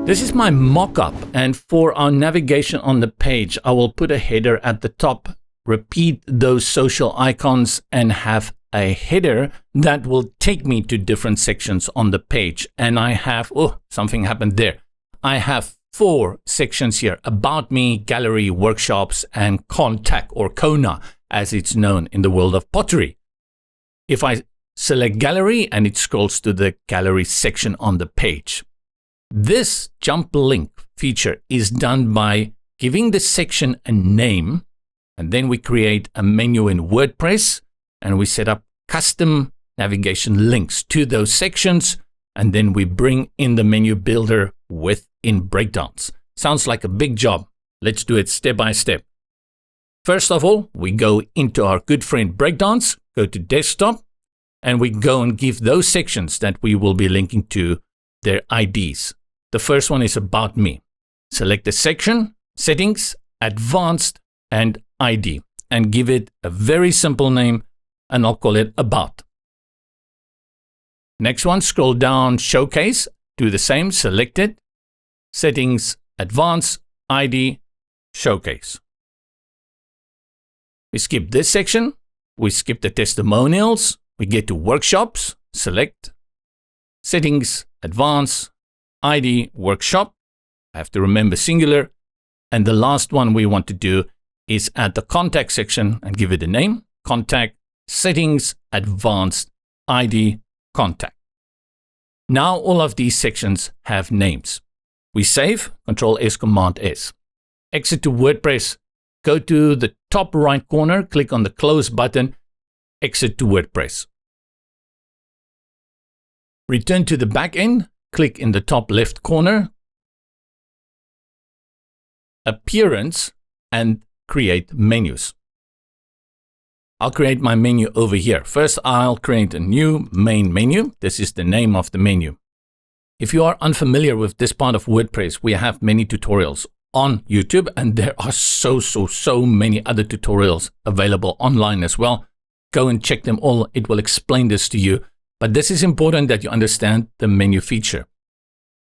This is my mock-up, and for our navigation on the page, I will put a header at the top, repeat those social icons, and have a header that will take me to different sections on the page. And I have, oh, something happened there. I have 4 sections here: About Me, Gallery, Workshops, and Contact, or Kona, as it's known in the world of pottery. If I select Gallery, and it scrolls to the Gallery section on the page. This jump link feature is done by giving the section a name, and then we create a menu in WordPress, and we set up custom navigation links to those sections, and then we bring in the menu builder within Breakdance. Sounds like a big job. Let's do it step by step. First of all, we go into our good friend Breakdance, go to Desktop, and we go and give those sections that we will be linking to their IDs. The first one is About Me. Select the section, Settings, Advanced, and ID, and give it a very simple name, and I'll call it About. Next one, scroll down, Showcase, do the same, select it, Settings, Advanced, ID, Showcase. We skip this section, we skip the testimonials, we get to Workshops, select, Settings, Advanced, ID, Workshop. I have to remember singular. And the last one we want to do is add the Contact section and give it a name, Contact, Settings, Advanced, ID, Contact. Now all of these sections have names. We save, Control S, Command S. Exit to WordPress, go to the top right corner, click on the Close button, exit to WordPress. Return to the back end, click in the top left corner, Appearance, and create menus. I'll create my menu over here. First, I'll create a new main menu. This is the name of the menu. If you are unfamiliar with this part of WordPress, we have many tutorials on YouTube, and there are so many other tutorials available online as well. Go and check them all. It will explain this to you. But this is important that you understand the menu feature.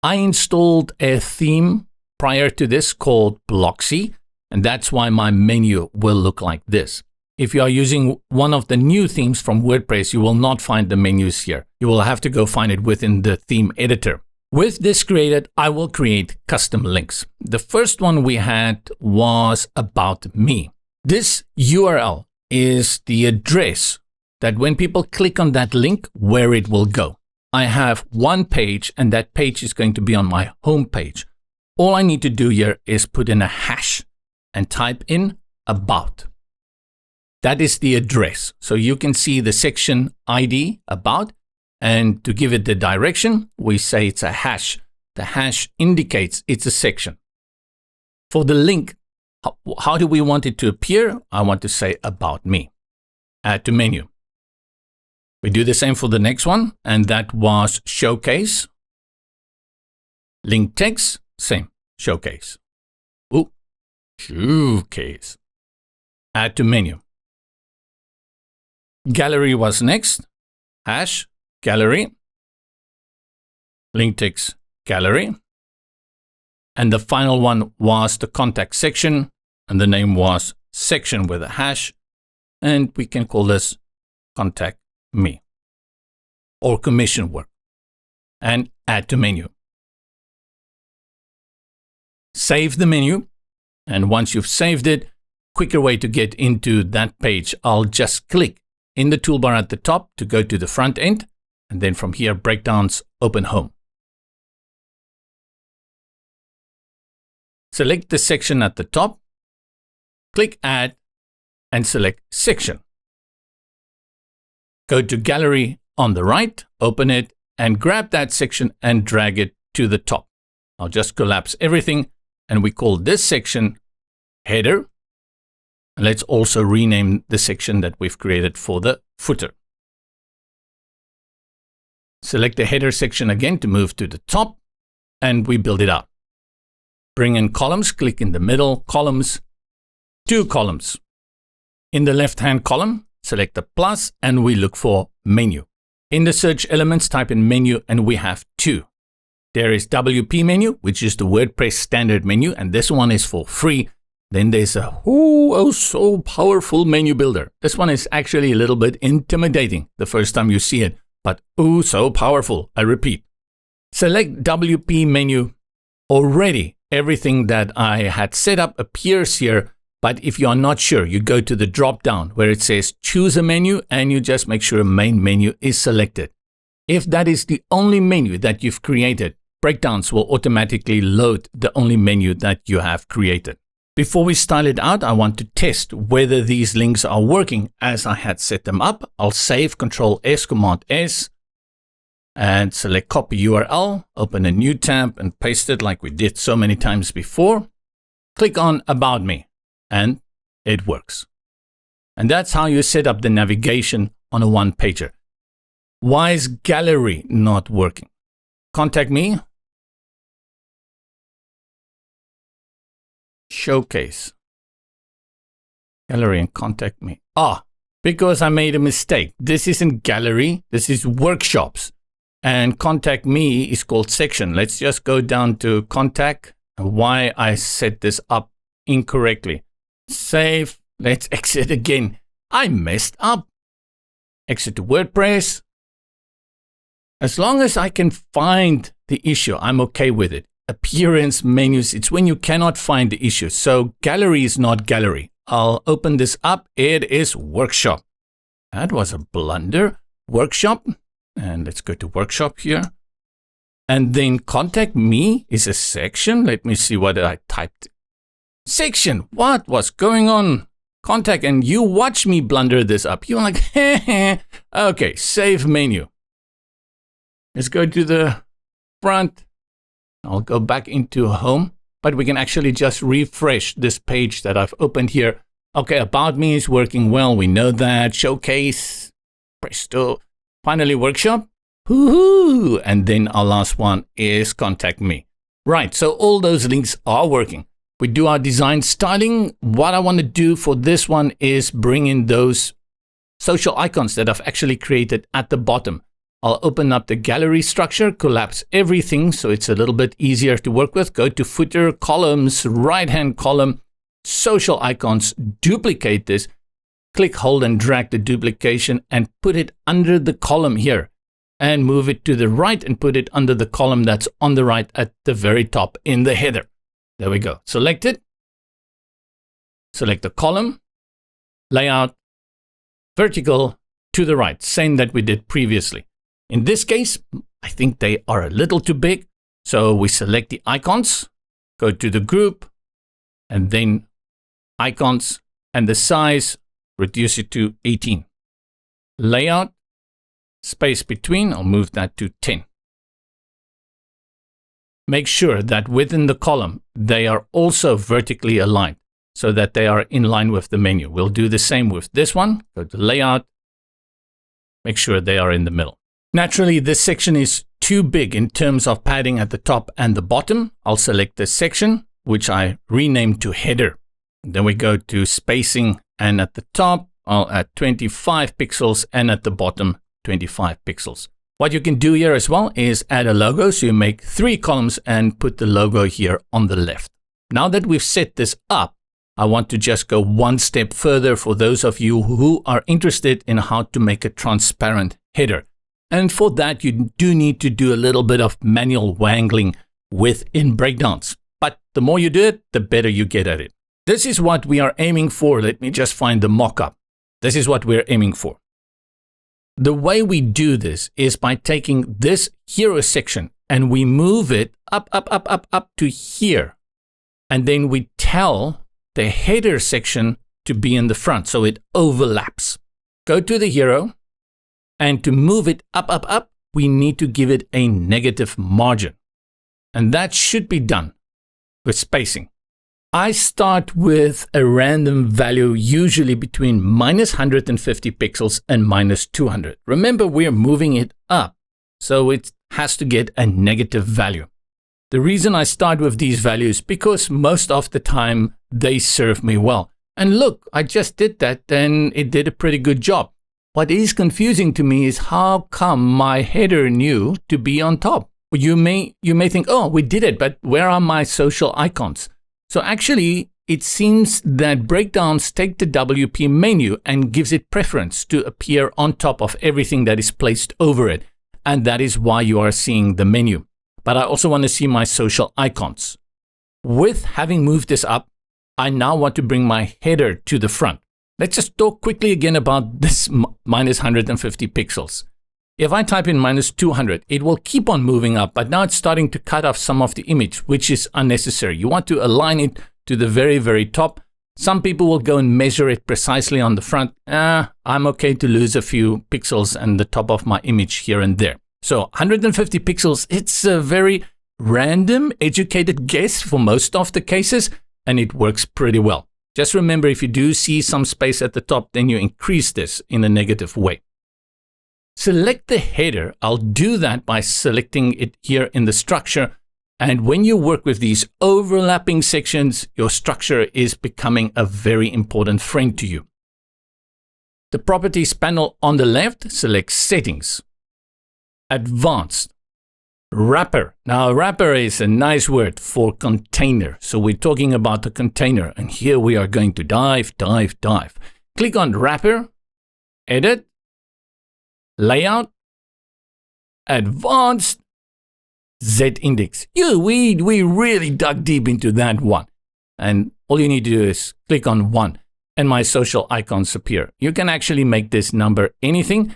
I installed a theme prior to this called Blocksy, and that's why my menu will look like this. If you are using one of the new themes from WordPress, you will not find the menus here. You will have to go find it within the theme editor. With this created, I will create custom links. The first one we had was About Me. This URL is the address that when people click on that link, where it will go. I have one page, and that page is going to be on my home page. All I need to do here is put in a hash and type in About. That is the address. So you can see the section ID About, and to give it the direction, we say it's a hash. The hash indicates it's a section. For the link, how do we want it to appear? I want to say About Me. Add to menu. We do the same for the next one, and that was Showcase. Link text, same, Showcase. Ooh, Showcase. Add to menu. Gallery was next. Hash, Gallery. Link text, Gallery. And the final one was the Contact section, and the name was Section with a hash, and we can call this Contact Me, or commission work, and add to menu. Save the menu, and once you've saved it, quicker way to get into that page, I'll just click in the toolbar at the top to go to the front end, and then from here, Breakdance, open Home. Select the section at the top, click Add, and select Section. Go to Gallery on the right, open it, and grab that section and drag it to the top. I'll just collapse everything, and we call this section Header. And let's also rename the section that we've created for the footer. Select the header section again to move to the top, and we build it out. Bring in columns, click in the middle, columns, 2 columns. In the left-hand column, select the plus, and we look for menu. In the search elements, type in menu, and we have 2. There is WP menu, which is the WordPress standard menu, and this one is for free. Then there's a so powerful menu builder. This one is actually a little bit intimidating the first time you see it, but so powerful. I repeat. Select WP menu. Already everything that I had set up appears here, but if you are not sure, you go to the drop down where it says choose a menu and you just make sure main menu is selected. If that is the only menu that you've created, Breakdance will automatically load the only menu that you have created. Before we start it out, I want to test whether these links are working as I had set them up. I'll save, Control S, Command S, and select copy URL, open a new tab and paste it like we did so many times before. Click on About Me, and it works. And that's how you set up the navigation on a one-pager. Why is Gallery not working? Contact me. Showcase. Gallery and contact me. Because I made a mistake. This isn't Gallery, this is Workshops. And contact me is called section. Let's just go down to contact. Why I set this up incorrectly. Save. Let's exit again. I messed up. Exit to WordPress. As long as I can find the issue, I'm okay with it. Appearance, menus, it's when you cannot find the issue. So Gallery is not Gallery. I'll open this up. It is Workshop. That was a blunder. Workshop. And let's go to Workshop here. And then Contact Me is a section. Let me see what I typed. Section. What was going on? Contact. And you watch me blunder this up. You're like, okay, save menu. Let's go to the front. I'll go back into home, but we can actually just refresh this page that I've opened here. Okay, About Me is working well. We know that. Showcase, presto. Finally, Workshop. Woohoo! And then our last one is Contact Me. Right, so all those links are working. We do our design styling. What I want to do for this one is bring in those social icons that I've actually created at the bottom. I'll open up the gallery structure, collapse everything so it's a little bit easier to work with. Go to footer, columns, right-hand column, social icons, duplicate this, click, hold, and drag the duplication and put it under the column here. And move it to the right and put it under the column that's on the right at the very top in the header. There we go. Select it. Select the column, layout, vertical, to the right, same that we did previously. In this case, I think they are a little too big. So we select the icons, go to the group, and then icons, and the size, reduce it to 18. Layout, space between, I'll move that to 10. Make sure that within the column, they are also vertically aligned so that they are in line with the menu. We'll do the same with this one. Go to layout, make sure they are in the middle. Naturally, this section is too big in terms of padding at the top and the bottom. I'll select this section, which I renamed to header. Then we go to spacing, and at the top, I'll add 25 pixels, and at the bottom, 25 pixels. What you can do here as well is add a logo. So you make 3 columns and put the logo here on the left. Now that we've set this up, I want to just go one step further for those of you who are interested in how to make a transparent header. And for that, you do need to do a little bit of manual wangling within Breakdance. But the more you do it, the better you get at it. This is what we are aiming for. Let me just find the mock-up. This is what we're aiming for. The way we do this is by taking this hero section and we move it up to here. And then we tell the header section to be in the front so it overlaps. Go to the hero. And to move it up, we need to give it a negative margin. And that should be done with spacing. I start with a random value, usually between minus 150 pixels and minus 200. Remember, we're moving it up, so it has to get a negative value. The reason I start with these values because most of the time they serve me well. And look, I just did that and it did a pretty good job. What is confusing to me is how come my header knew to be on top? You may think, oh, we did it, but where are my social icons? So actually, it seems that Breakdance take the WP menu and gives it preference to appear on top of everything that is placed over it. And that is why you are seeing the menu. But I also want to see my social icons. With having moved this up, I now want to bring my header to the front. Let's just talk quickly again about this minus 150 pixels. If I type in minus 200, it will keep on moving up, but now it's starting to cut off some of the image, which is unnecessary. You want to align it to the very, very top. Some people will go and measure it precisely on the front. I'm okay to lose a few pixels and the top of my image here and there. So 150 pixels, it's a very random, educated guess for most of the cases, and it works pretty well. Just remember, if you do see some space at the top, then you increase this in a negative way. Select the header. I'll do that by selecting it here in the structure. And when you work with these overlapping sections, your structure is becoming a very important friend to you. The Properties panel on the left, select Settings. Advanced. Wrapper. Now, wrapper is a nice word for container. So we're talking about the container. And here we are going to dive. Click on Wrapper, Edit, Layout, Advanced, Z-index. We really dug deep into that one. And all you need to do is click on 1 and my social icons appear. You can actually make this number anything.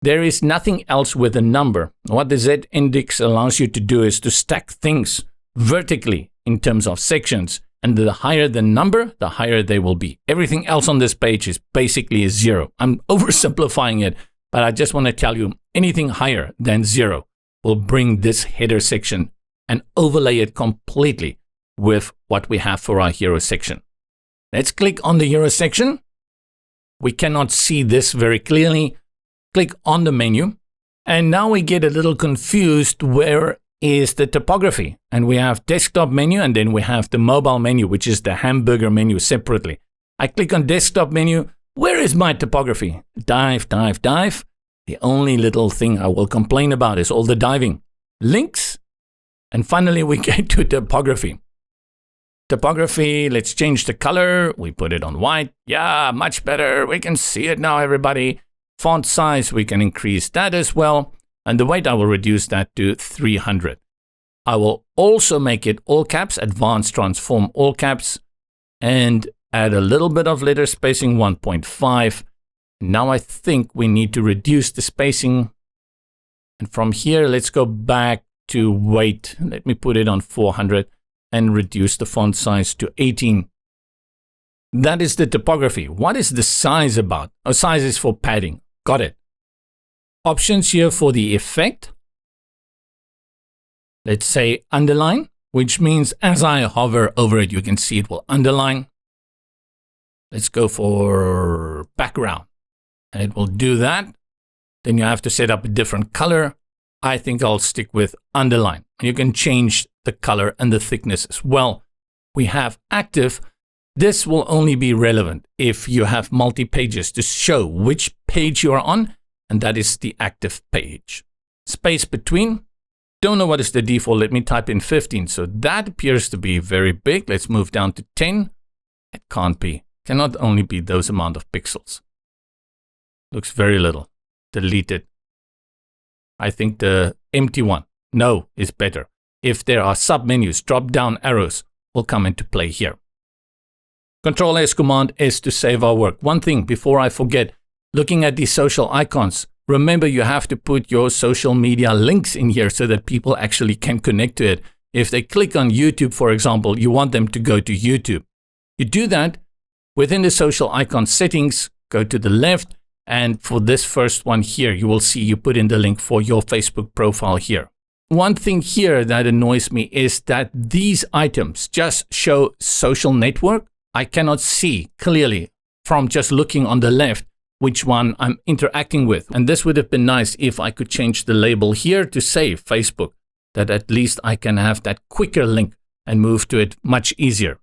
There is nothing else with a number. What the Z-index allows you to do is to stack things vertically in terms of sections. And the higher the number, the higher they will be. Everything else on this page is basically a 0. I'm oversimplifying it, but I just want to tell you anything higher than 0 will bring this header section and overlay it completely with what we have for our hero section. Let's click on the hero section. We cannot see this very clearly. Click on the menu. And now we get a little confused. Where is the typography? And we have desktop menu, and then we have the mobile menu, which is the hamburger menu separately. I click on desktop menu. Where is my typography? Dive. The only little thing I will complain about is all the diving. Links. And finally, we get to typography. Typography, let's change the color. We put it on white. Yeah, much better. We can see it now, everybody. Font size, we can increase that as well. And the weight, I will reduce that to 300. I will also make it all caps, advanced transform all caps, and add a little bit of letter spacing, 1.5. Now I think we need to reduce the spacing. And from here, let's go back to weight. Let me put it on 400 and reduce the font size to 18. That is the typography. What is the size about? Oh, size is for padding. Got it. Options here for the effect. Let's say underline, which means as I hover over it, you can see it will underline. Let's go for background. And it will do that. Then you have to set up a different color. I think I'll stick with underline. You can change the color and the thickness as well. We have active. This will only be relevant if you have multi-pages to show which page you are on, and that is the active page. Space between. Don't know what is the default. Let me type in 15. So that appears to be very big. Let's move down to 10. It can't be. Cannot only be those amount of pixels. Looks very little. Delete it. I think the empty one, no, is better. If there are submenus, drop-down arrows will come into play here. Control-S command is to save our work. One thing before I forget, looking at these social icons, remember you have to put your social media links in here so that people actually can connect to it. If they click on YouTube, for example, you want them to go to YouTube. You do that within the social icon settings, go to the left, and for this first one here, you will see you put in the link for your Facebook profile here. One thing here that annoys me is that these items just show social network. I cannot see clearly from just looking on the left which one I'm interacting with. And this would have been nice if I could change the label here to say Facebook, that at least I can have that quicker link and move to it much easier.